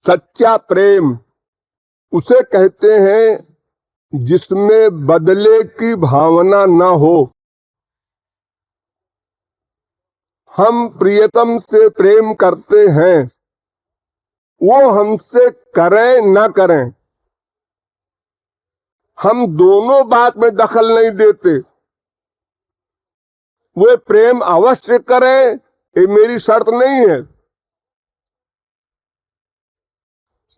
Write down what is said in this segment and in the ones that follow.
सच्चा प्रेम उसे कहते हैं जिसमें बदले की भावना न हो। हम प्रियतम से प्रेम करते हैं, वो हमसे करें ना करें, हम दोनों बात में दखल नहीं देते। वो प्रेम अवश्य करें, ये मेरी शर्त नहीं है।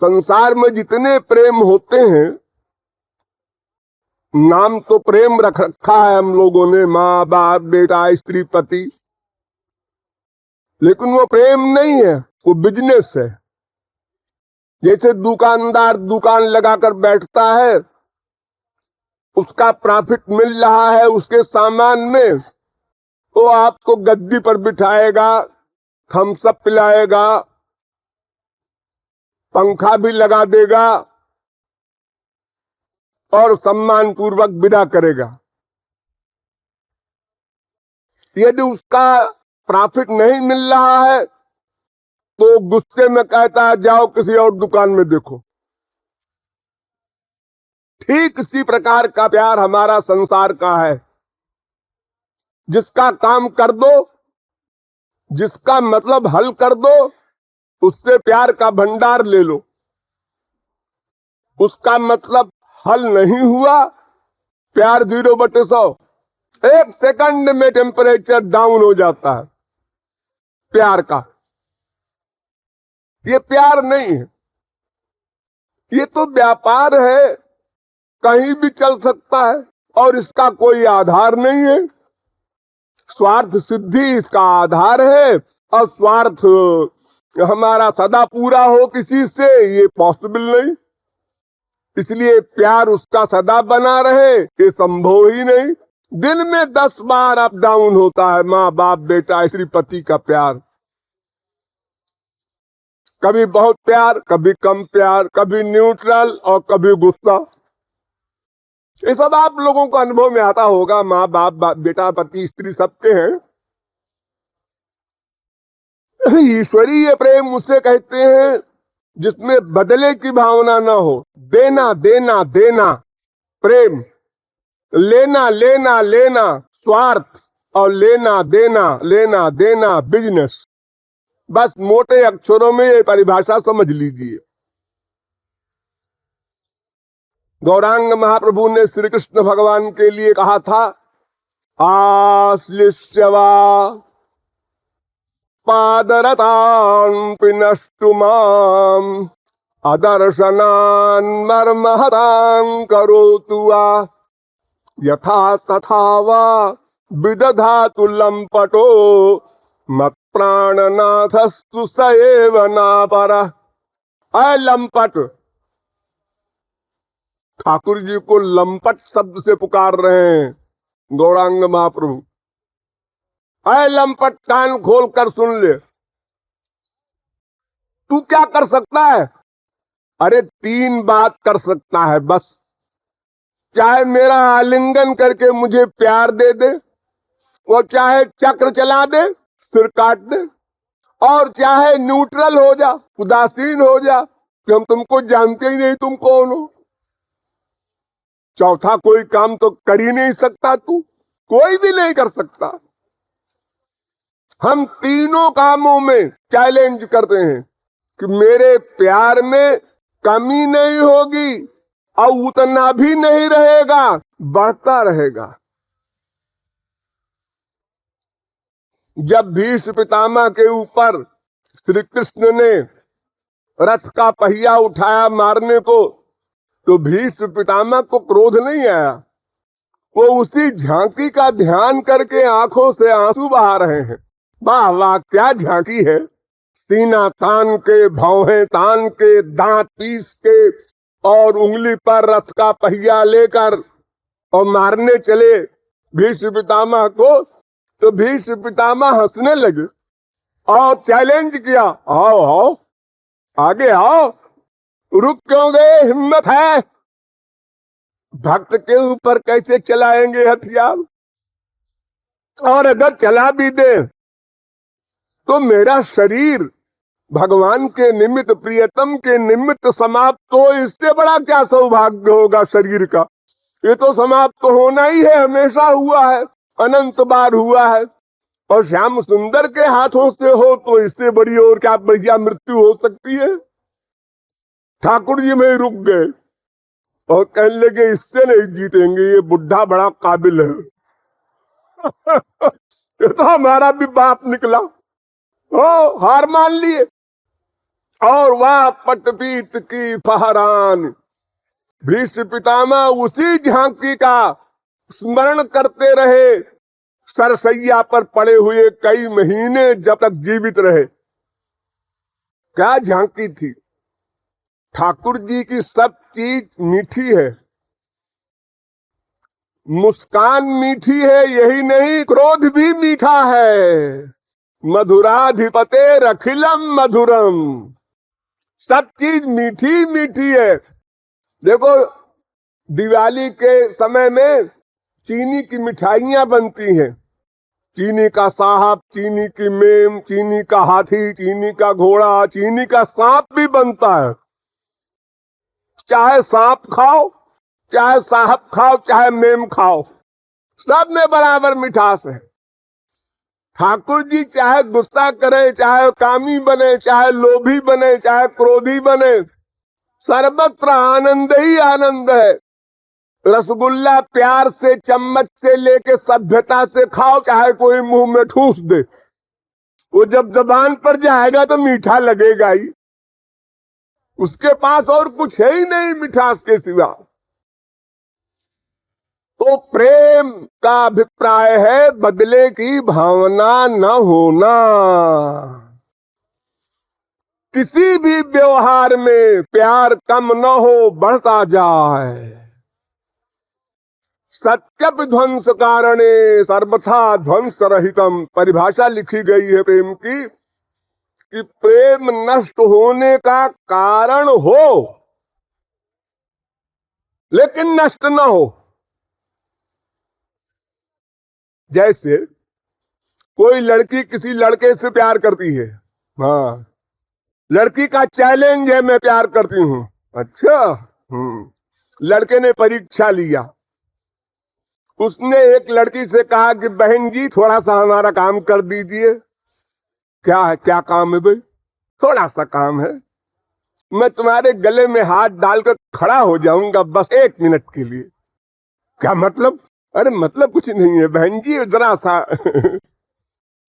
संसार में जितने प्रेम होते हैं, नाम तो प्रेम रख रखा है हम लोगों ने, माँ बाप बेटा स्त्री पति, लेकिन वो प्रेम नहीं है, वो बिजनेस है। जैसे दुकानदार दुकान लगाकर बैठता है, उसका प्रॉफिट मिल रहा है उसके सामान में, वो आपको गद्दी पर बिठाएगा, थम्स अप पिलाएगा, पंखा भी लगा देगा और सम्मान पूर्वक विदा करेगा। यदि उसका प्रॉफिट नहीं मिल रहा है तो गुस्से में कहता है जाओ किसी और दुकान में देखो। ठीक इसी प्रकार का प्यार हमारा संसार का है। जिसका काम कर दो, जिसका मतलब हल कर दो, उससे प्यार का भंडार ले लो। उसका मतलब हल नहीं हुआ, प्यार 0/100, 1 सेकंड में टेम्परेचर डाउन हो जाता है प्यार का। ये प्यार नहीं है, ये तो व्यापार है, कहीं भी चल सकता है और इसका कोई आधार नहीं है। स्वार्थ सिद्धि इसका आधार है और स्वार्थ हमारा सदा पूरा हो किसी से, ये पॉसिबल नहीं। इसलिए प्यार उसका सदा बना रहे ये संभव ही नहीं। दिन में 10 बार अप डाउन होता है माँ बाप बेटा स्त्री पति का प्यार। कभी बहुत प्यार, कभी कम प्यार, कभी न्यूट्रल और कभी गुस्सा। ये सब आप लोगों को अनुभव में आता होगा। माँ बाप बेटा पति स्त्री सबके हैं। ईश्वरीय प्रेम उसे कहते हैं जिसमें बदले की भावना ना हो। देना देना देना प्रेम, लेना लेना लेना स्वार्थ, और लेना देना बिजनेस। बस मोटे अक्षरों में ये परिभाषा समझ लीजिए। गौरांग महाप्रभु ने श्री कृष्ण भगवान के लिए कहा था, आश्लिष्यवा पादरतान् पिनष्टु माम् अदर्शनान् मर्महतां करोतु वा यथा तथा वा विदधातु लंपटो मत् प्राणनाथस्तु स एव नापरः। अय लंपट, ठाकुर जी को लंपट शब्द से पुकार रहे हैं गौरांग महाप्रभु। अय लंपट, कान खोल कर सुन ले, तू क्या कर सकता है? अरे 3 बात कर सकता है बस। चाहे मेरा आलिंगन करके मुझे प्यार दे दे, वो चाहे चक्र चला दे, सिर काट दे, और चाहे न्यूट्रल हो जा, उदासीन हो जा कि हम तुमको जानते ही नहीं, तुम कौन हो। चौथा कोई काम तो कर ही नहीं सकता, तू कोई भी नहीं कर सकता। हम तीनों कामों में चैलेंज करते हैं कि मेरे प्यार में कमी नहीं होगी और उतना भी नहीं रहेगा, बढ़ता रहेगा। जब भीष्म पितामह के ऊपर श्री कृष्ण ने रथ का पहिया उठाया मारने को, तो भीष्म पितामह को क्रोध नहीं आया। वो उसी झांकी का ध्यान करके आंखों से आंसू बहा रहे हैं। वाह वाह, क्या झांकी है। सीना तान के, भौहें तान के, दांत पीस के और उंगली पर रथ का पहिया लेकर और मारने चले भीष्म पितामह को। तो भीष्म पितामह हंसने लगे और चैलेंज किया, आओ आओ आगे आओ, रुक क्यों गए, हिम्मत है? भक्त के ऊपर कैसे चलाएंगे हथियार? और अगर चला भी दे तो मेरा शरीर भगवान के निमित्त, प्रियतम के निमित्त समाप्त हो, इससे बड़ा क्या सौभाग्य होगा शरीर का। ये तो समाप्त तो होना ही है, हमेशा हुआ है, अनंत बार हुआ है। और श्याम सुंदर के हाथों से हो तो इससे बड़ी और क्या बढ़िया मृत्यु हो सकती है। ठाकुर जी में रुक गए और कहने लगे इससे नहीं जीतेंगे, ये बुढ़ा बड़ा काबिल है। ये तो हमारा भी बाप निकला। ओ, हार मान लिए। और वह पटपीत की फहरान, भीष्म पितामह उसी झांकी का स्मरण करते रहे, सरसैया पर पड़े हुए कई महीने जब तक जीवित रहे। क्या झांकी थी। ठाकुर जी की सब चीज मीठी है, मुस्कान मीठी है, यही नहीं क्रोध भी मीठा है। मधुराधिपते रखिलम मधुरम, सब चीज मीठी मीठी है। देखो दिवाली के समय में चीनी की मिठाइयां बनती हैं, चीनी का साहब, चीनी की मेम, चीनी का हाथी, चीनी का घोड़ा, चीनी का सांप भी बनता है। चाहे सांप खाओ, चाहे साहब खाओ, चाहे मेम खाओ, सब में बराबर मिठास है। ठाकुर जी चाहे गुस्सा करे, चाहे कामी बने, चाहे लोभी बने, चाहे क्रोधी बने, सर्वत्र आनंद ही आनंद है। रसगुल्ला प्यार से चम्मच से लेके सभ्यता से खाओ, चाहे कोई मुंह में ठूस दे, वो जब जबान पर जाएगा तो मीठा लगेगा ही। उसके पास और कुछ है ही नहीं मिठास के सिवा। तो प्रेम का अभिप्राय है बदले की भावना न होना। किसी भी व्यवहार में प्यार कम न हो, बढ़ता जाए। सत्य ध्वंस कारणे सर्वथा ध्वंस रहितम, परिभाषा लिखी गई है प्रेम की कि प्रेम नष्ट होने का कारण हो लेकिन नष्ट न हो। जैसे कोई लड़की किसी लड़के से प्यार करती है, हाँ, लड़की का चैलेंज है मैं प्यार करती हूं। अच्छा, लड़के ने परीक्षा लिया, उसने एक लड़की से कहा कि बहन जी थोड़ा सा हमारा काम कर दीजिए। क्या है, क्या काम है भाई? थोड़ा सा काम है, मैं तुम्हारे गले में हाथ डालकर खड़ा हो जाऊंगा बस 1 मिनट के लिए। क्या मतलब? अरे मतलब कुछ नहीं है बहन जी, जरा सा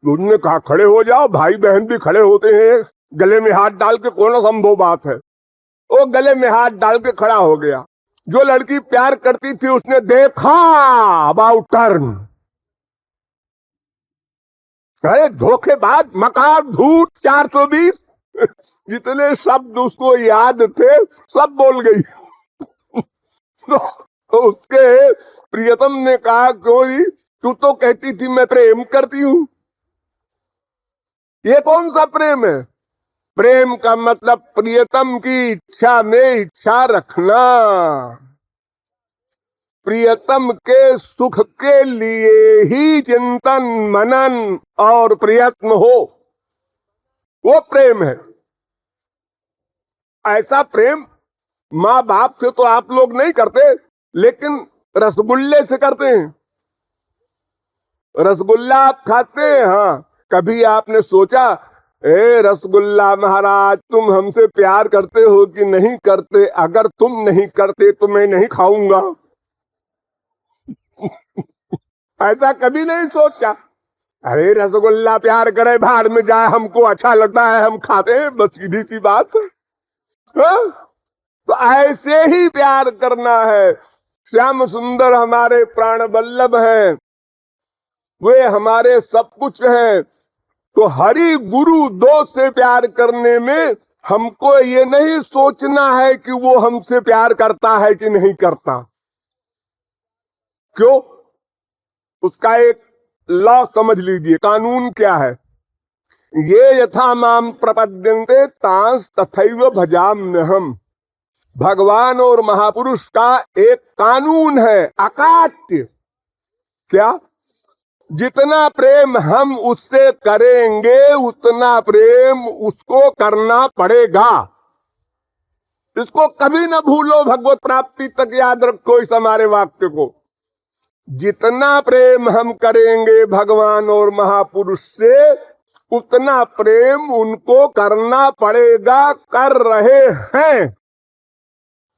उन्होंने कहा खड़े हो जाओ, भाई बहन भी खड़े होते हैं, गले में हाथ डाल के कौन संभव बात है। वो गले में हाथ डाल के खड़ा हो गया। जो लड़की प्यार करती थी उसने देखा, अबाउट टर्न। अरे धोखेबाज, मकार, झूठ, 420 जितने शब्द उसको याद थे सब बोल गई। तो उसके प्रियतम ने कहा कोई, तू तो कहती थी मैं प्रेम करती हूं, ये कौन सा प्रेम है? प्रेम का मतलब प्रियतम की इच्छा में इच्छा रखना, प्रियतम के सुख के लिए ही चिंतन मनन और प्रयत्न हो, वो प्रेम है। ऐसा प्रेम माँ बाप से तो आप लोग नहीं करते, लेकिन रसगुल्ले से करते हैं। रसगुल्ला आप खाते हैं, हाँ, कभी आपने सोचा ए रसगुल्ला महाराज तुम हमसे प्यार करते हो कि नहीं करते? अगर तुम नहीं करते तो मैं नहीं खाऊंगा। ऐसा कभी नहीं सोचा? अरे रसगुल्ला प्यार करे भाड़ में जाए, हमको अच्छा लगता है हम खाते हैं, बस सीधी सी बात। हाँ? तो ऐसे ही प्यार करना है। श्याम सुंदर हमारे प्राण वल्लभ हैं, वे हमारे सब कुछ हैं। तो हरि गुरु दो से प्यार करने में हमको ये नहीं सोचना है कि वो हमसे प्यार करता है कि नहीं करता। क्यों? उसका एक लॉ समझ लीजिए, कानून क्या है। ये यथा माम प्रपद्यन्ते तांस तथैव भजाम्यहम्। भगवान और महापुरुष का एक कानून है, अकाट्य। क्या? जितना प्रेम हम उससे करेंगे उतना प्रेम उसको करना पड़ेगा। इसको कभी ना भूलो, भगवत प्राप्ति तक याद रखो इस हमारे वाक्य को। जितना प्रेम हम करेंगे भगवान और महापुरुष से उतना प्रेम उनको करना पड़ेगा, कर रहे हैं।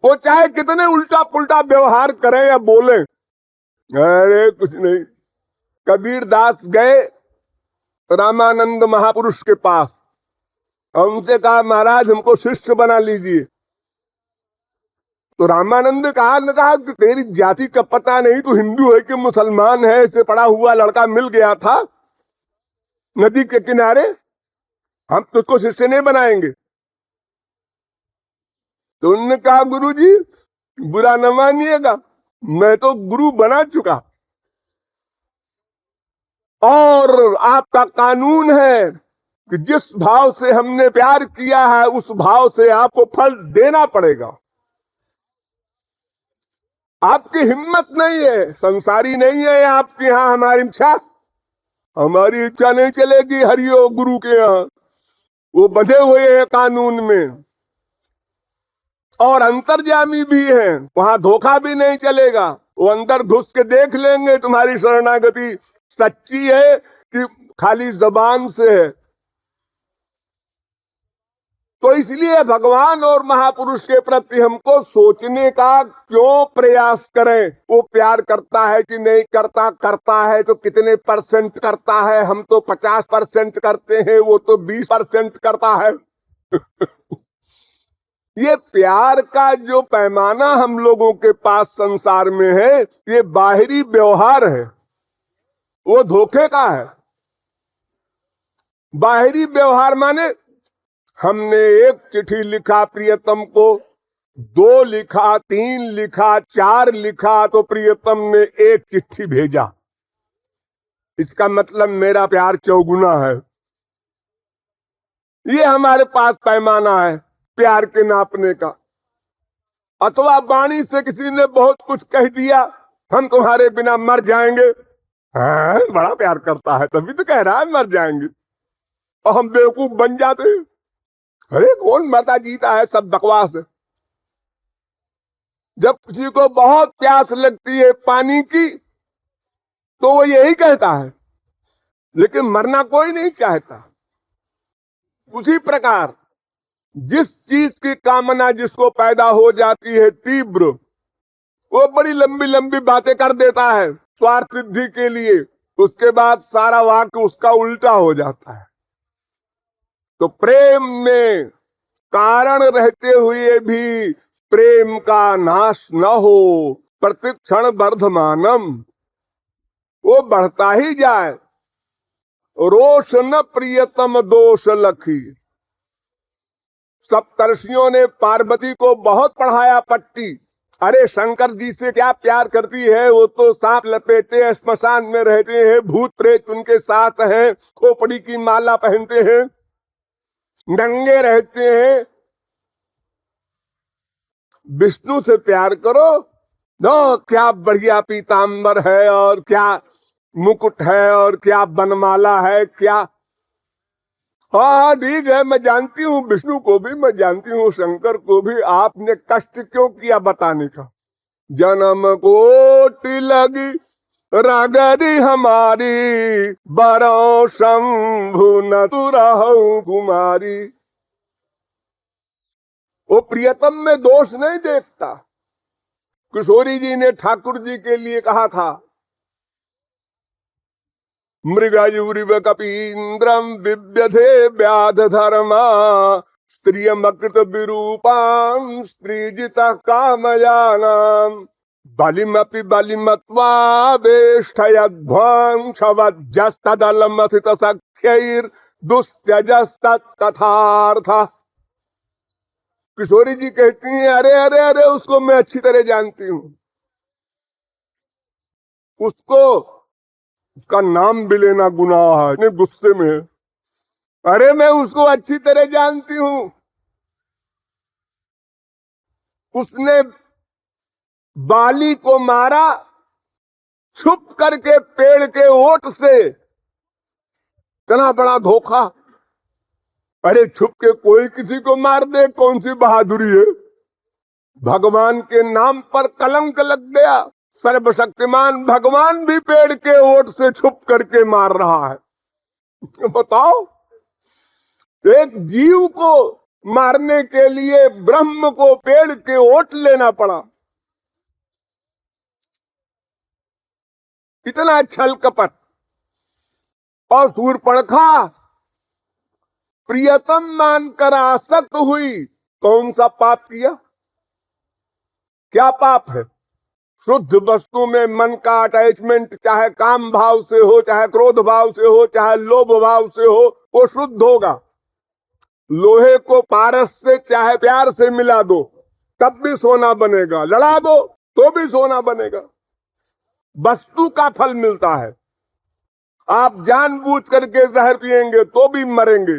वो चाहे कितने उल्टा पुल्टा व्यवहार करें या बोले। अरे कुछ नहीं। कबीर दास गए रामानंद महापुरुष के पास, उनसे कहा महाराज हमको शिष्य बना लीजिए। तो रामानंद ने कहा कि तेरी जाति का पता नहीं, तू हिंदू है कि मुसलमान है, ऐसे पड़ा हुआ लड़का मिल गया था नदी के किनारे, हम तुझको शिष्य नहीं बनाएंगे। तो उन्होंने कहा गुरु जी बुरा न मानिएगा, मैं तो गुरु बना चुका, और आपका कानून है कि जिस भाव से हमने प्यार किया है उस भाव से आपको फल देना पड़ेगा। आपकी हिम्मत नहीं है, संसारी नहीं है आपके यहाँ हमारी इच्छा, हमारी इच्छा नहीं चलेगी हरियो गुरु के यहाँ, वो बंधे हुए हैं कानून में और अंतर्यामी भी हैं, वहां धोखा भी नहीं चलेगा। वो अंदर घुस के देख लेंगे तुम्हारी शरणागति सच्ची है कि खाली जबान से है। तो इसलिए भगवान और महापुरुष के प्रति हमको सोचने का क्यों प्रयास करें, वो प्यार करता है कि नहीं करता, करता है तो कितने % करता है, हम तो 50% करते हैं, वो तो 20% करता है। ये प्यार का जो पैमाना हम लोगों के पास संसार में है, ये बाहरी व्यवहार है, वो धोखे का है। बाहरी व्यवहार माने हमने एक चिट्ठी लिखा प्रियतम को, 2 लिखा, 3 लिखा, 4 लिखा, तो प्रियतम ने 1 चिट्ठी भेजा, इसका मतलब मेरा प्यार चौगुना है। ये हमारे पास पैमाना है प्यार के नापने का। अथवा वाणी से किसी ने बहुत कुछ कह दिया, हम तुम्हारे बिना मर जाएंगे, हाँ बड़ा प्यार करता है तभी तो कह रहा है मर जाएंगे, और हम बेवकूफ बन जाते हैं। अरे कौन मरता जीता है, सब बकवास है। जब किसी को बहुत प्यास लगती है पानी की तो वो यही कहता है, लेकिन मरना कोई नहीं चाहता। उसी प्रकार जिस चीज की कामना जिसको पैदा हो जाती है तीव्र, वो बड़ी लंबी लंबी बातें कर देता है स्वार्थ सिद्धि के लिए, उसके बाद सारा वाक्य उसका उल्टा हो जाता है। तो प्रेम में कारण रहते हुए भी प्रेम का नाश न हो, प्रतिक्षण वर्धमानम, वो बढ़ता ही जाए। रोष न प्रियतम दोष लखी। सप्तर्षियों ने पार्वती को बहुत पढ़ाया पट्टी, अरे शंकर जी से क्या प्यार करती है, वो तो सांप लपेटे स्मशान में रहते हैं, भूत प्रेत उनके साथ हैं, खोपड़ी की माला पहनते हैं, नंगे रहते हैं। विष्णु से प्यार करो, नो क्या बढ़िया पीतांबर है, और क्या मुकुट है, और क्या बनमाला है, क्या। हाँ ठीक है, मैं जानती हूँ विष्णु को भी, मैं जानती हूँ शंकर को भी, आपने कष्ट क्यों किया बताने का। जन्म कोटि लगी रगरी हमारी, बरो शंभु न तु रहु कुमारी। वो प्रियतम में दोष नहीं देखता। किशोरी जी ने ठाकुर जी के लिए कहा था, मृगयुरिव कपीन्द्रम बिभ्यथे व्याध धर्मा, स्त्रियमकृत विरूपां स्त्रीजितः कामयानाम, बलिमपि बलिमत्वा वेष्टयध्वंसवज्जस्तदलमसित सख्यैर्दुस्त्यजस्तत्तथार्थ। किशोरी जी कहती हैं अरे अरे अरे उसको मैं अच्छी तरह जानती हूं, उसको उसका नाम भी लेना गुनाह है, इतने गुस्से में है। अरे मैं उसको अच्छी तरह जानती हूं, उसने बाली को मारा छुप करके पेड़ के ओट से, इतना बड़ा धोखा। अरे छुप के कोई किसी को मार दे, कौन सी बहादुरी है। भगवान के नाम पर कलंक लग गया। सर्वशक्तिमान भगवान भी पेड़ के ओट से छुप करके मार रहा है। बताओ, एक जीव को मारने के लिए ब्रह्म को पेड़ के ओट लेना पड़ा। इतना छल कपट। और शूर्पणखा प्रियतम मानकर आसक्त हुई। कौन सा पाप किया? क्या पाप है? शुद्ध वस्तु में मन का अटैचमेंट, चाहे काम भाव से हो, चाहे क्रोध भाव से हो, चाहे लोभ भाव से हो, वो शुद्ध होगा। लोहे को पारस से चाहे प्यार से मिला दो, तब भी सोना बनेगा। लड़ा दो तो भी सोना बनेगा। वस्तु का फल मिलता है। आप जानबूझ करके जहर पिएंगे तो भी मरेंगे,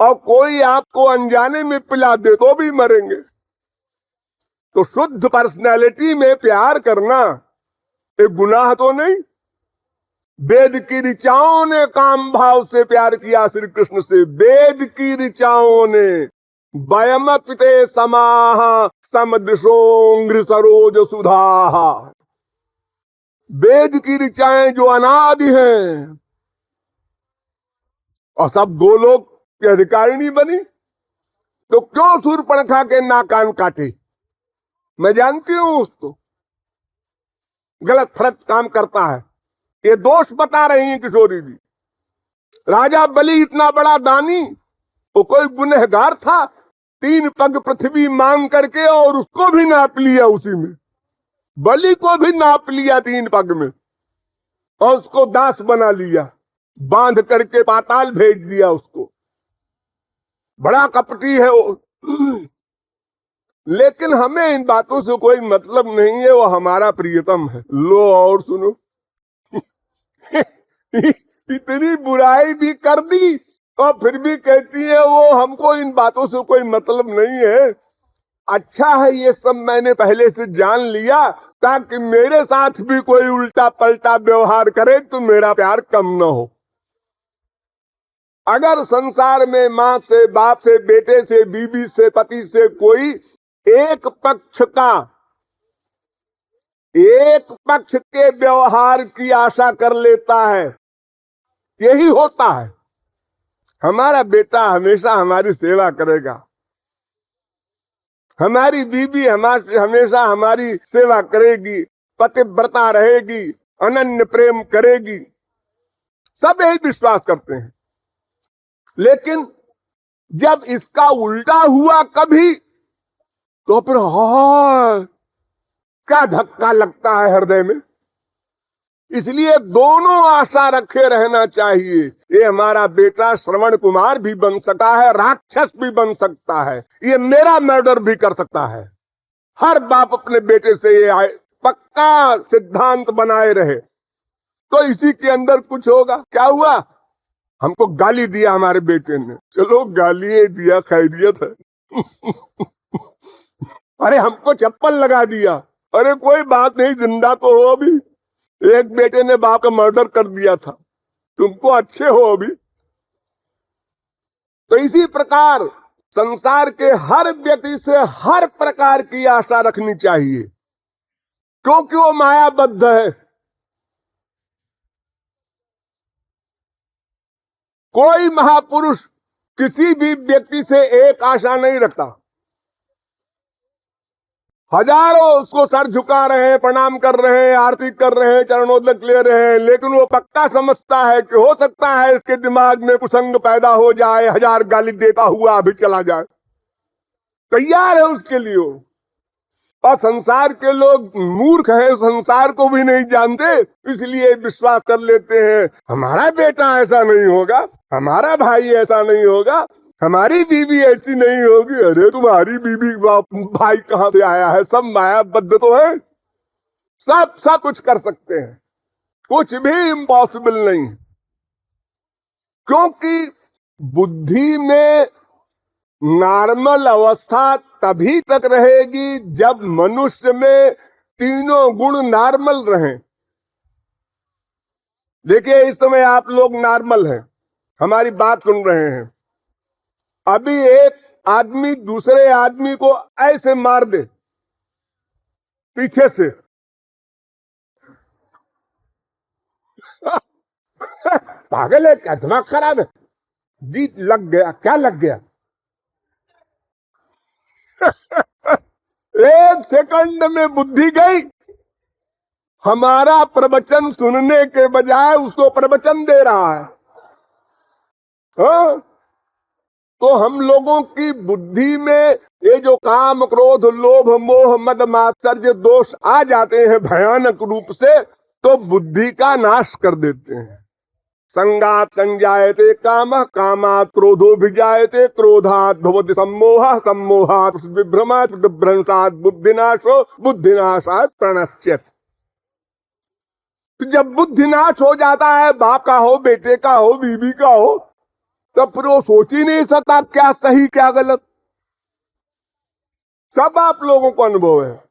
और कोई आपको अनजाने में पिला दे तो भी मरेंगे। तो शुद्ध पर्सनैलिटी में प्यार करना एक गुनाह तो नहीं। वेद की ऋचाओं ने काम भाव से प्यार किया श्री कृष्ण से। वेद की ऋचाओं ने वयम पिते समाह समदृशोंग्र सरोज सुधाहा। वेद की ऋचाएं जो अनादि हैं, और सब गोलोक की अधिकारिणी बनी, तो क्यों शूर्पणखा के नाक कान काटे? मैं जानती हूं उसको, गलत फलत काम करता है। ये दोष बता रही हैं किशोरी जी। राजा बलि इतना बड़ा दानी, वो कोई गुनहगार था? 3 पग पृथ्वी मांग करके, और उसको भी नाप लिया उसी में। बलि को भी नाप लिया 3 पग में, और उसको दास बना लिया, बांध करके पाताल भेज दिया उसको। बड़ा कपटी है वो। लेकिन हमें इन बातों से कोई मतलब नहीं है, वो हमारा प्रियतम है। लो और सुनो। इतनी बुराई भी कर दी, और फिर भी कहती है वो हमको इन बातों से कोई मतलब नहीं है। अच्छा है ये सब मैंने पहले से जान लिया, ताकि मेरे साथ भी कोई उल्टा पलटा व्यवहार करे तो मेरा प्यार कम न हो। अगर संसार में माँ से, बाप से, बेटे से, बीवी से, पति से कोई एक पक्ष के व्यवहार की आशा कर लेता है, यही होता है। हमारा बेटा हमेशा हमारी सेवा करेगा, हमारी बीवी हमेशा हमारी सेवा करेगी, पतिव्रता रहेगी, अनन्य प्रेम करेगी, सब यही विश्वास करते हैं। लेकिन जब इसका उल्टा हुआ कभी, तो फिर क्या धक्का लगता है हृदय में। इसलिए दोनों आशा रखे रहना चाहिए। ये हमारा बेटा श्रवण कुमार भी बन सकता है, राक्षस भी बन सकता है, ये मेरा मर्डर भी कर सकता है। हर बाप अपने बेटे से ये पक्का सिद्धांत बनाए रहे, तो इसी के अंदर कुछ होगा। क्या हुआ? हमको गाली दिया हमारे बेटे ने, चलो गाली दिया, खैरियत है। अरे हमको चप्पल लगा दिया, अरे कोई बात नहीं, जिंदा तो हो अभी। एक बेटे ने बाप का मर्डर कर दिया था, तुमको अच्छे हो अभी। तो इसी प्रकार संसार के हर व्यक्ति से हर प्रकार की आशा रखनी चाहिए, क्योंकि वो मायाबद्ध है। कोई महापुरुष किसी भी व्यक्ति से एक आशा नहीं रखता। हजारों उसको सर झुका रहे हैं, प्रणाम कर रहे हैं, आरती कर रहे हैं, चरणोदक ले रहे हैं, लेकिन वो पक्का समझता है कि हो सकता है इसके दिमाग में कुसंग पैदा हो जाए, 1000 गाली देता हुआ अभी चला जाए। तैयार है उसके लिए। और संसार के लोग मूर्ख हैं, संसार को भी नहीं जानते, इसलिए विश्वास कर लेते हैं हमारा बेटा ऐसा नहीं होगा, हमारा भाई ऐसा नहीं होगा, हमारी बीवी ऐसी नहीं होगी। अरे तुम्हारी बीवी भाई कहां से आया है? सब मायाबद्ध तो है, सब कुछ कर सकते हैं, कुछ भी इम्पॉसिबल नहीं। क्योंकि बुद्धि में नॉर्मल अवस्था तभी तक रहेगी जब मनुष्य में तीनों गुण नॉर्मल रहें। देखिए इस समय आप लोग नॉर्मल हैं, हमारी बात सुन रहे हैं। अभी एक आदमी दूसरे आदमी को ऐसे मार दे पीछे से, पागल है क्या, दिमाग खराब है जी, लग गया, क्या लग गया? एक सेकंड में बुद्धि गई। हमारा प्रवचन सुनने के बजाय उसको प्रवचन दे रहा है। हाँ? तो हम लोगों की बुद्धि में ये जो काम क्रोध लोभ मोह मद मात्सर्य दोष आ जाते हैं भयानक रूप से, तो बुद्धि का नाश कर देते हैं। संगात संजायते काम, कामात् क्रोधो भिजायते, क्रोधात् भवति सम्मोह, सम्मोहात् विभ्रमात्, विभ्रंशात् बुद्धिनाशो, बुद्धिनाशात् प्रणश्यत्। तो जब बुद्धिनाश हो जाता है, बाप का हो, बेटे का हो, बीवी का हो, तब फिर वो सोच ही नहीं सकता क्या सही क्या गलत। सब आप लोगों को अनुभव है।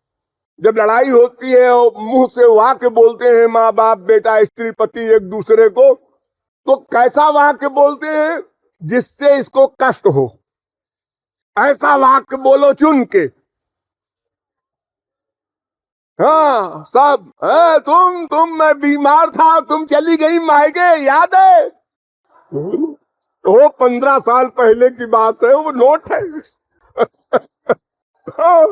जब लड़ाई होती है और मुंह से वाक्य बोलते हैं माँ बाप बेटा स्त्री पति एक दूसरे को, तो कैसा वाक्य बोलते हैं जिससे इसको कष्ट हो, ऐसा वाक्य बोलो चुन के। हाँ सब है, तुम मैं बीमार था, तुम चली गई मायके, याद है? वो 15 साल पहले की बात है, वो नोट है। हाँ।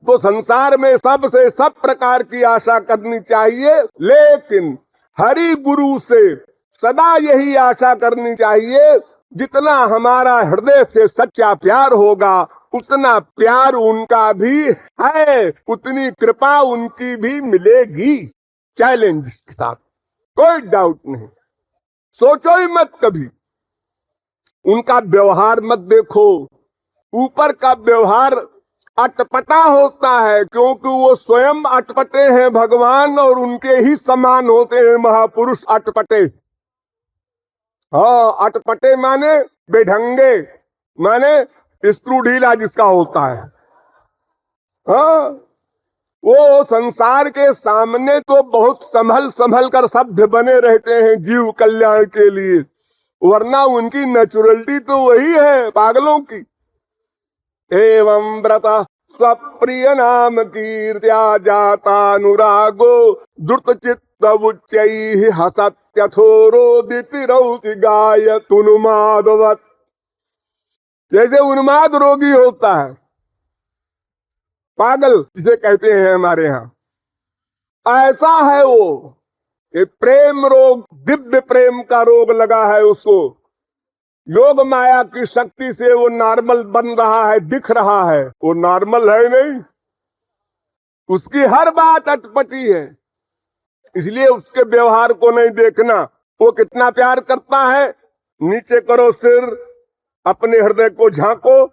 तो संसार में सबसे सब प्रकार की आशा करनी चाहिए, लेकिन हरि गुरु से सदा यही आशा करनी चाहिए, जितना हमारा हृदय से सच्चा प्यार होगा उतना प्यार उनका भी है, उतनी कृपा उनकी भी मिलेगी। चैलेंज के साथ, कोई डाउट नहीं। सोचो ही मत कभी, उनका व्यवहार मत देखो। ऊपर का व्यवहार अटपटा होता है, क्योंकि वो स्वयं अटपटे हैं भगवान, और उनके ही समान होते हैं महापुरुष अटपटे। हाँ, अटपटे माने बेढंगे, माने स्क्रू ढीला जिसका होता है। हाँ, वो संसार के सामने तो बहुत संभल संभल कर सभ्य बने रहते हैं जीव कल्याण के लिए, वरना उनकी नेचुरलिटी तो वही है पागलों की। एवं व्रत स्वप्रिय नाम कीर्त्या जातानुरागो द्रुत चित्त उच्चैः हसत्यथोरोदितिरौति गायतुनुमादवत्। जैसे उन्माद रोगी होता है, पागल जिसे कहते हैं हमारे यहाँ, ऐसा है वो। ये प्रेम रोग, दिव्य प्रेम का रोग लगा है उसको। योग माया की शक्ति से वो नॉर्मल बन रहा है, दिख रहा है, वो नॉर्मल है नहीं। उसकी हर बात अटपटी है, इसलिए उसके व्यवहार को नहीं देखना। वो कितना प्यार करता है, नीचे करो सिर, अपने हृदय को झांको,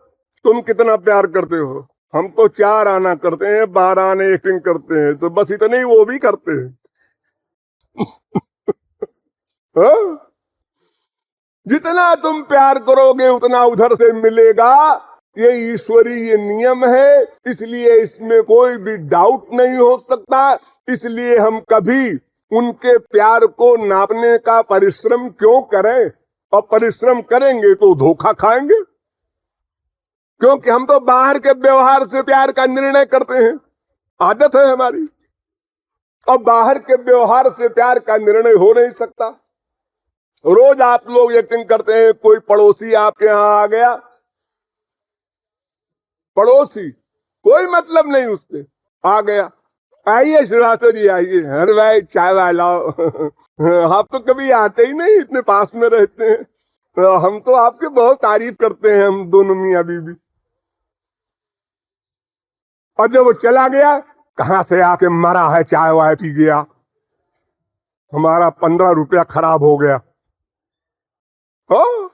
तुम कितना प्यार करते हो। हम तो 4 आना करते हैं, 12 आने एक्टिंग करते हैं, तो बस इतने ही वो भी करते हैं। हाँ? जितना तुम प्यार करोगे उतना उधर से मिलेगा, ये ईश्वरीय नियम है, इसलिए इसमें कोई भी डाउट नहीं हो सकता। इसलिए हम कभी उनके प्यार को नापने का परिश्रम क्यों करें, और परिश्रम करेंगे तो धोखा खाएंगे, क्योंकि हम तो बाहर के व्यवहार से प्यार का निर्णय करते हैं, आदत है हमारी, और बाहर के व्यवहार से प्यार का निर्णय हो नहीं सकता। रोज आप लोग एक्टिंग करते हैं, कोई पड़ोसी आपके यहां आ गया, पड़ोसी कोई मतलब नहीं उससे, आ गया, आइए श्रीवास्तव जी आइए, अरे भाई चाय वाय लाओ। आप तो कभी आते ही नहीं, इतने पास में रहते हैं, तो हम तो आपके बहुत तारीफ करते हैं, हम दोनों मियां बीवी। और जब वो चला गया, कहां से आके मरा है, चाय वाय पी गया, हमारा 15 रुपया खराब हो गया। हो,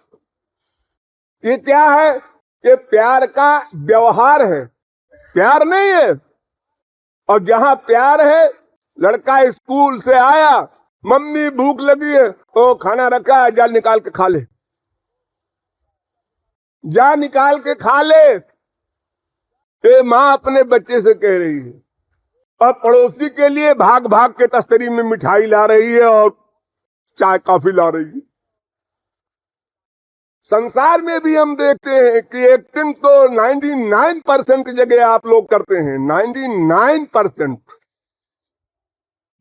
ये क्या है? ये प्यार का व्यवहार है, प्यार नहीं है। और जहां प्यार है, लड़का स्कूल से आया, मम्मी भूख लगी है, तो खाना रखा है, जा निकाल के खा ले, जा निकाल के खा ले। ये माँ अपने बच्चे से कह रही है। और पड़ोसी के लिए भाग भाग के तस्तरी में मिठाई ला रही है और चाय कॉफी ला रही है। संसार में भी हम देखते हैं कि एक्टिंग तो 99% जगह आप लोग करते हैं। 99%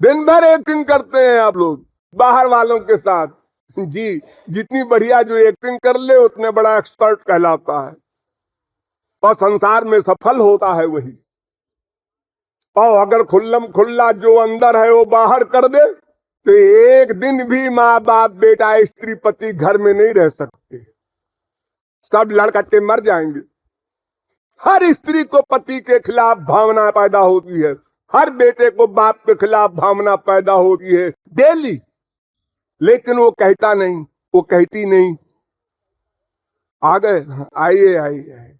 दिन भर एक्टिंग करते हैं आप लोग बाहर वालों के साथ। जी, जितनी बढ़िया जो एक्टिंग कर ले उतने बड़ा एक्सपर्ट कहलाता है, और संसार में सफल होता है वही। और अगर खुल्लम खुल्ला जो अंदर है वो बाहर कर दे तो एक दिन भी माँ बाप बेटा स्त्री पति घर में नहीं रह सकते, सब लड़कट्टे मर जाएंगे। हर स्त्री को पति के खिलाफ भावना पैदा होती है, हर बेटे को बाप के खिलाफ भावना पैदा होती है डेली, लेकिन वो कहता नहीं, वो कहती नहीं। आ गए, आइए आइए,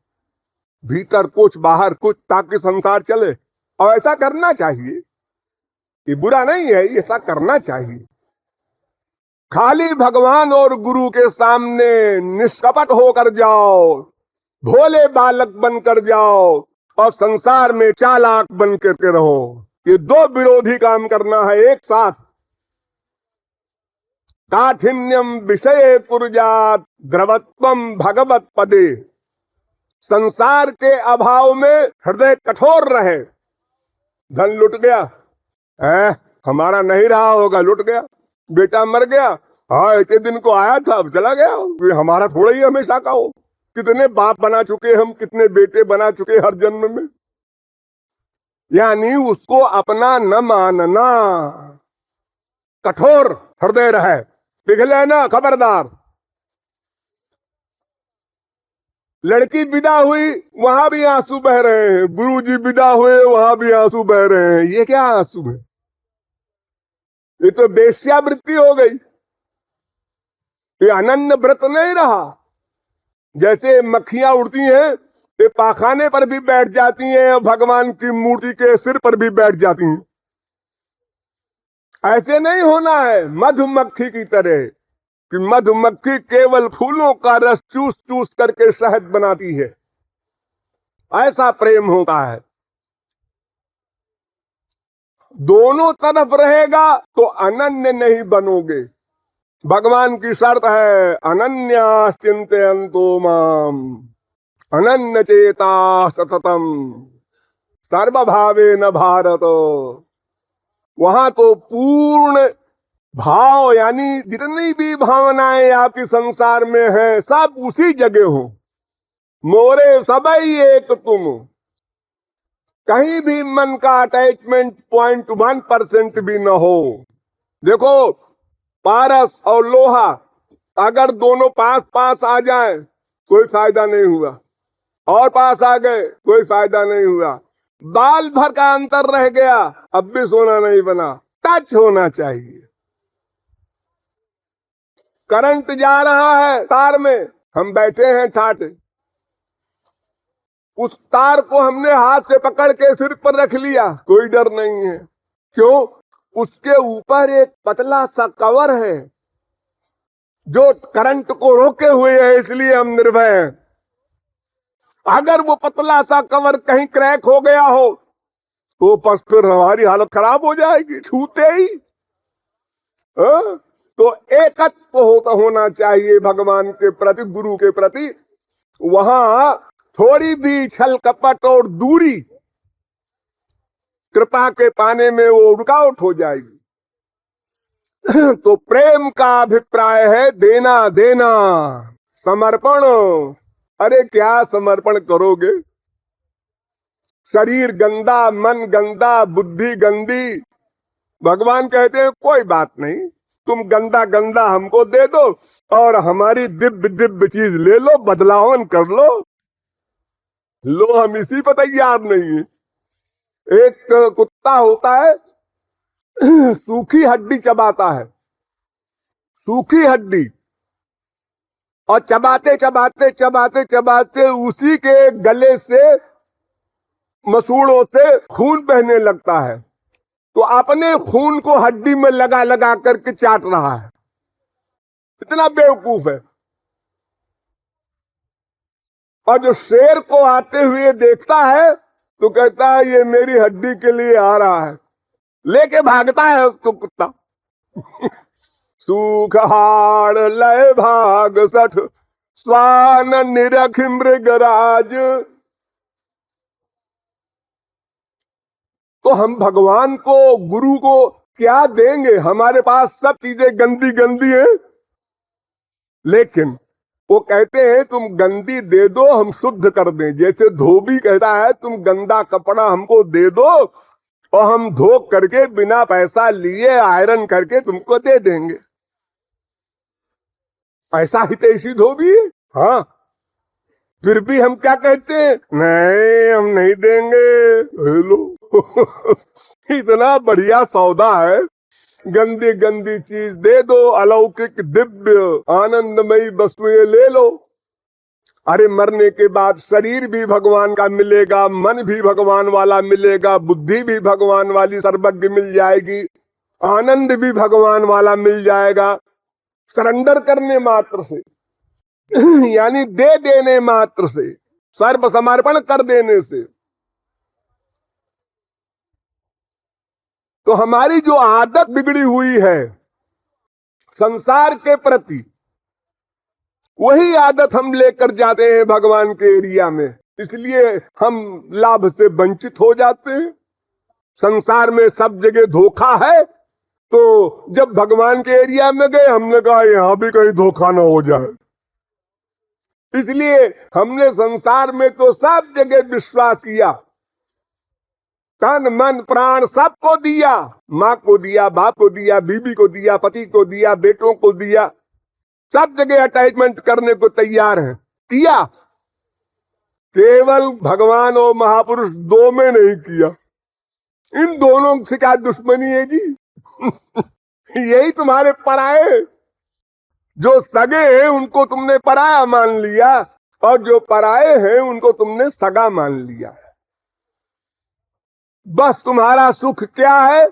भीतर कुछ बाहर कुछ, ताकि संसार चले। और ऐसा करना चाहिए, ये बुरा नहीं है, ऐसा करना चाहिए। खाली भगवान और गुरु के सामने निष्कपट होकर जाओ, भोले बालक बनकर जाओ, और संसार में चालाक बन करके रहो। ये दो विरोधी काम करना है एक साथ। काठिन्यम विषय पुरजात द्रवत्वम भगवत पदे। संसार के अभाव में हृदय कठोर रहे। धन लुट गया, हमारा नहीं रहा होगा, लुट गया। बेटा मर गया, हाँ एक दिन को आया था अब चला गया, ये हमारा थोड़ा ही हमेशा का हो। कितने बाप बना चुके हम, कितने बेटे बना चुके हर जन्म में। यानी उसको अपना न मानना, कठोर हृदय रहे, पिघले ना, खबरदार। लड़की विदा हुई, वहां भी आंसू बह रहे हैं, गुरुजी विदा हुए, वहां भी आंसू बह रहे हैं। ये क्या आंसू है? ये तो वेश्यावृत्ति हो गई, ये अनन्य व्रत नहीं रहा। जैसे मक्खियां उड़ती हैं, ये पाखाने पर भी बैठ जाती हैं, भगवान की मूर्ति के सिर पर भी बैठ जाती हैं। ऐसे नहीं होना है मधुमक्खी की तरह, कि मधुमक्खी केवल फूलों का रस चूस चूस करके शहद बनाती है। ऐसा प्रेम होता है, दोनों तरफ रहेगा तो अनन्य नहीं बनोगे। भगवान की शर्त है, अनन्या चिंतयन्तो माम अनन्य चेता सततम सर्वभावे न भारत। वहां तो पूर्ण भाव, यानी जितनी भी भावनाएं आपकी संसार में हैं सब उसी जगह हो। मोरे सबई एक तुम, कहीं भी मन का अटैचमेंट 0.1% भी न हो। देखो, पारस और लोहा अगर दोनों पास पास आ जाए कोई फायदा नहीं हुआ, और पास आ गए कोई फायदा नहीं हुआ। बाल भर का अंतर रह गया, अब भी सोना नहीं बना। टच होना चाहिए। करंट जा रहा है तार में, हम बैठे हैं ठाठ, उस तार को हमने हाथ से पकड़ के सिर पर रख लिया, कोई डर नहीं है। क्यों? उसके ऊपर एक पतला सा कवर है जो करंट को रोके हुए है, इसलिए हम निर्भय हैं। अगर वो पतला सा कवर कहीं क्रैक हो गया हो तो बस फिर हमारी हालत खराब हो जाएगी, छूते ही। तो एकत्व होना चाहिए भगवान के प्रति, गुरु के प्रति। वहां थोड़ी भी छल कपट और दूरी कृपा के पाने में वो रुकावट हो जाएगी। तो प्रेम का अभिप्राय है देना देना, समर्पण। अरे क्या समर्पण करोगे? शरीर गंदा, मन गंदा, बुद्धि गंदी। भगवान कहते हैं कोई बात नहीं, तुम गंदा गंदा हमको दे दो और हमारी दिव्य दिव्य चीज ले लो, बदलावन कर लो। लो, हम इसी पर तैयार नहीं है। एक कुत्ता होता है, सूखी हड्डी चबाता है, सूखी हड्डी, और चबाते चबाते चबाते चबाते उसी के गले से, मसूड़ों से खून बहने लगता है। तो अपने खून को हड्डी में लगा लगा करके चाट रहा है। इतना बेवकूफ है। और जो शेर को आते हुए देखता है तो कहता है ये मेरी हड्डी के लिए आ रहा है, लेके भागता है उसको कुत्ता। सुख हाड़ लय भाग सठ, स्वान निरख मृगराज। तो हम भगवान को, गुरु को क्या देंगे? हमारे पास सब चीजें गंदी गंदी हैं, लेकिन वो कहते हैं तुम गंदी दे दो हम शुद्ध कर दें। जैसे धोबी कहता है तुम गंदा कपड़ा हमको दे दो और हम धो करके बिना पैसा लिए आयरन करके तुमको दे देंगे। ऐसा ही तैसी धोबी है। हाँ, फिर भी हम क्या कहते हैं? नहीं, हम नहीं देंगे। हेलो इतना बढ़िया सौदा है, गंदी गंदी चीज दे दो, अलौकिक दिव्य आनंदमयी वस्तुएं ले लो। अरे मरने के बाद शरीर भी भगवान का मिलेगा, मन भी भगवान वाला मिलेगा, बुद्धि भी भगवान वाली सर्वज्ञ मिल जाएगी, आनंद भी भगवान वाला मिल जाएगा, सरेंडर करने मात्र से यानी दे देने मात्र से, सर्व समर्पण कर देने से। तो हमारी जो आदत बिगड़ी हुई है संसार के प्रति, वही आदत हम लेकर जाते हैं भगवान के एरिया में, इसलिए हम लाभ से वंचित हो जाते हैं। संसार में सब जगह धोखा है, तो जब भगवान के एरिया में गए हमने कहा यहां भी कहीं धोखा ना हो जाए, इसलिए हमने संसार में तो सब जगह विश्वास किया, तन मन प्राण सबको दिया, माँ को दिया, बाप को दिया, बीबी को दिया, पति को दिया, बेटों को दिया, सब जगह अटैचमेंट करने को तैयार हैं, किया। केवल भगवान और महापुरुष दो में नहीं किया। इन दोनों से क्या दुश्मनी है जी? यही तुम्हारे पराये। जो सगे हैं उनको तुमने पराया मान लिया, और जो पराये हैं उनको तुमने सगा मान लिया। बस तुम्हारा सुख क्या है?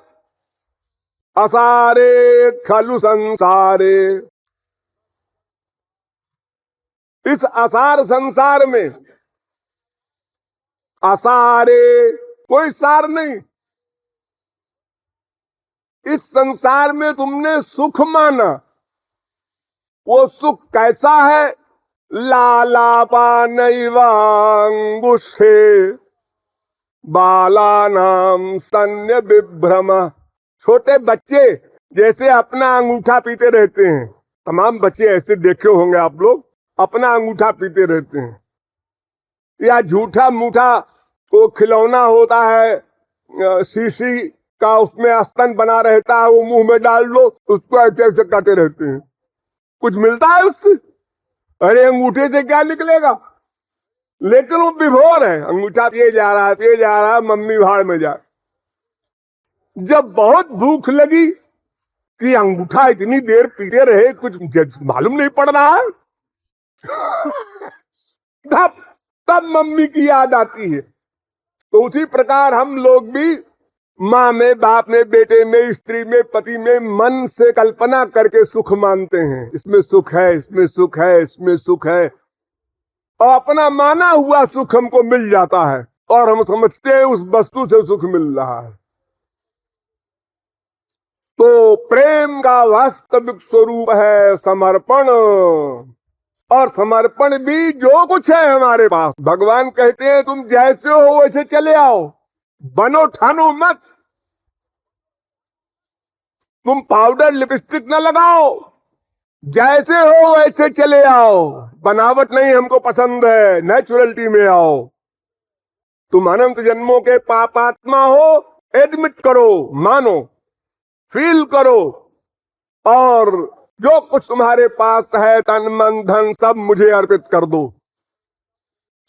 असारे खलु संसारे। इस असार संसार में, असारे कोई सार नहीं, इस संसार में तुमने सुख माना। वो सुख कैसा है? लालापानैवांगुष्ठे बालानाम सन्य विभ्रम। छोटे बच्चे जैसे अपना अंगूठा पीते रहते हैं, तमाम बच्चे ऐसे देखे होंगे आप लोग, अपना अंगूठा पीते रहते हैं, या झूठा मूठा को खिलौना होता है शीशी का, उसमें स्तन बना रहता है, वो मुंह में डाल लो उसको ऐसे ऐसे काटे रहते हैं, कुछ मिलता है उससे? अरे अंगूठे से क्या निकलेगा? लेकिन वो विभोर है, अंगूठा पिए जा रहा है, पिए जा रहा है, मम्मी भाड़ में जा। जब बहुत भूख लगी कि अंगूठा इतनी देर पीते रहे, कुछ मालूम नहीं पड़ रहा है तब मम्मी की याद आती है। तो उसी प्रकार हम लोग भी माँ में, बाप में, बेटे में, स्त्री में, पति में मन से कल्पना करके सुख मानते हैं, इसमें सुख है, इसमें सुख है, इसमें सुख है, और अपना माना हुआ सुख हमको मिल जाता है और हम समझते हैं उस वस्तु से सुख मिल रहा है। तो प्रेम का वास्तविक स्वरूप है समर्पण, और समर्पण भी जो कुछ है हमारे पास। भगवान कहते हैं तुम जैसे हो वैसे चले आओ, बनो ठानो मत, तुम पाउडर लिपस्टिक न लगाओ, जैसे हो वैसे चले आओ, बनावट नहीं हमको पसंद है, नेचुरलिटी में आओ। तुम अनंत जन्मों के पापात्मा हो, एडमिट करो, मानो, फील करो, और जो कुछ तुम्हारे पास है तन मन धन सब मुझे अर्पित कर दो,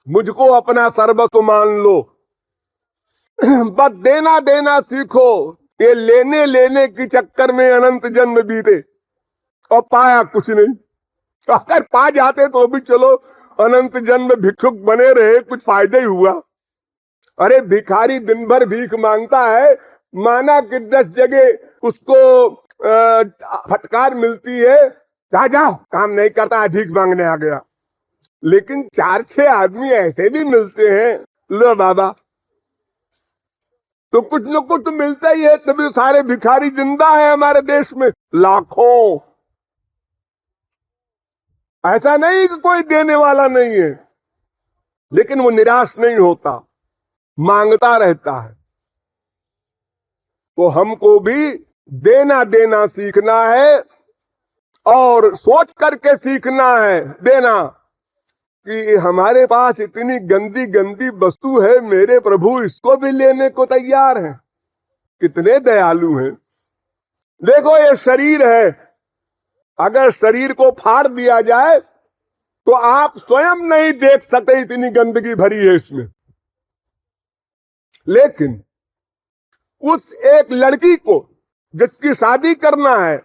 मुझको अपना सर्वस्व मान लो। बस देना देना सीखो। ये लेने लेने के चक्कर में अनंत जन्म बीते और पाया कुछ नहीं। अगर पा जाते तो भी चलो अनंत जन्म भिक्षुक बने रहे, कुछ फायदा ही हुआ। अरे भिखारी दिन भर भीख मांगता है, माना कि 10 जगह उसको फटकार मिलती है, जाओ काम नहीं करता है, भीख मांगने आ गया। लेकिन 4-6 आदमी ऐसे भी मिलते हैं, लो बाबा तो कुछ न कुछ तो मिलता ही है, तभी सारे भिखारी जिंदा है हमारे देश में लाखों। ऐसा नहीं कि कोई देने वाला नहीं है, लेकिन वो निराश नहीं होता, मांगता रहता है। तो हमको भी देना देना सीखना है, और सोच करके सीखना है देना कि हमारे पास इतनी गंदी गंदी वस्तु है, मेरे प्रभु इसको भी लेने को तैयार हैं। कितने दयालु हैं। देखो ये शरीर है, अगर शरीर को फाड़ दिया जाए तो आप स्वयं नहीं देख सकते, इतनी गंदगी भरी है इसमें। लेकिन उस एक लड़की को जिसकी शादी करना है,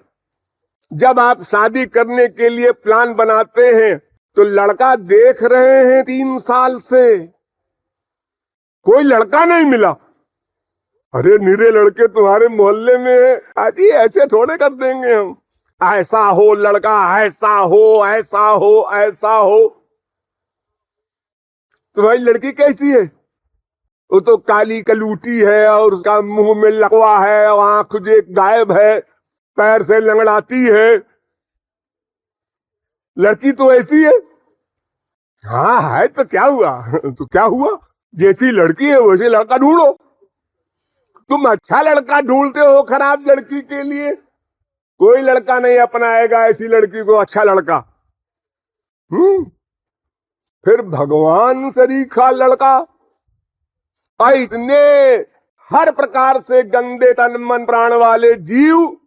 जब आप शादी करने के लिए प्लान बनाते हैं तो लड़का देख रहे हैं 3 साल से, कोई लड़का नहीं मिला। अरे निरे लड़के तुम्हारे मोहल्ले में है, आजी ऐसे थोड़े कर देंगे हम, ऐसा हो लड़का, ऐसा हो ऐसा हो ऐसा हो। तुम्हारी लड़की कैसी है? वो तो काली कलूटी है, और उसका मुंह में लकवा है, और आंख जो गायब है, पैर से लंगड़ाती है। लड़की तो ऐसी है। हाँ है तो क्या हुआ तो क्या हुआ, जैसी लड़की है वैसे लड़का ढूंढो। तुम अच्छा लड़का ढूंढते हो खराब लड़की के लिए, कोई लड़का नहीं अपनाएगा ऐसी लड़की को, अच्छा लड़का। फिर भगवान सरीखा लड़का, और इतने हर प्रकार से गंदे तन मन प्राण वाले जीव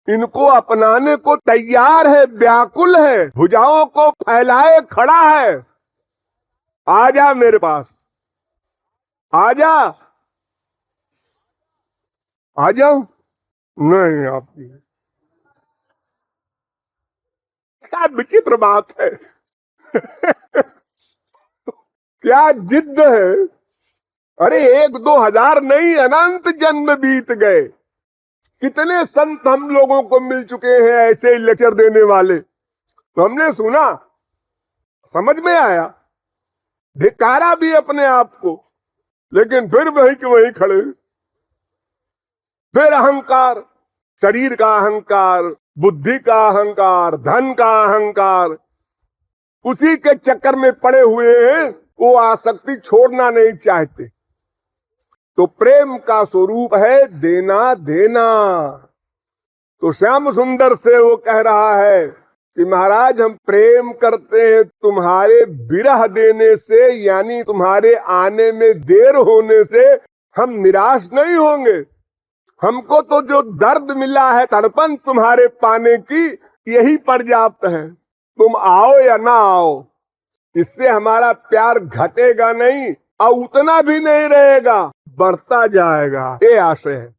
इनको अपनाने को तैयार है, व्याकुल है, भुजाओं को फैलाए खड़ा है। आजा मेरे पास, आजा। आ जाओ। नहीं आपकी, क्या विचित्र बात है क्या जिद है। अरे 1-2 हजार नहीं, अनंत जन्म बीत गए। कितने संत हम लोगों को मिल चुके हैं ऐसे ही लेक्चर देने वाले, तो हमने सुना, समझ में आया, धिकारा भी अपने आप को, लेकिन फिर वही के वही खड़े। फिर अहंकार, शरीर का अहंकार, बुद्धि का अहंकार, धन का अहंकार, उसी के चक्कर में पड़े हुए हैं। वो आसक्ति छोड़ना नहीं चाहते। तो प्रेम का स्वरूप है देना देना। तो श्याम सुंदर से वो कह रहा है कि महाराज हम प्रेम करते हैं, तुम्हारे विरह देने से, यानी तुम्हारे आने में देर होने से हम निराश नहीं होंगे। हमको तो जो दर्द मिला है, तड़पन तुम्हारे पाने की, यही पर्याप्त है। तुम आओ या ना आओ, इससे हमारा प्यार घटेगा नहीं, और उतना भी नहीं रहेगा, बढ़ता जाएगा। ये आशय है।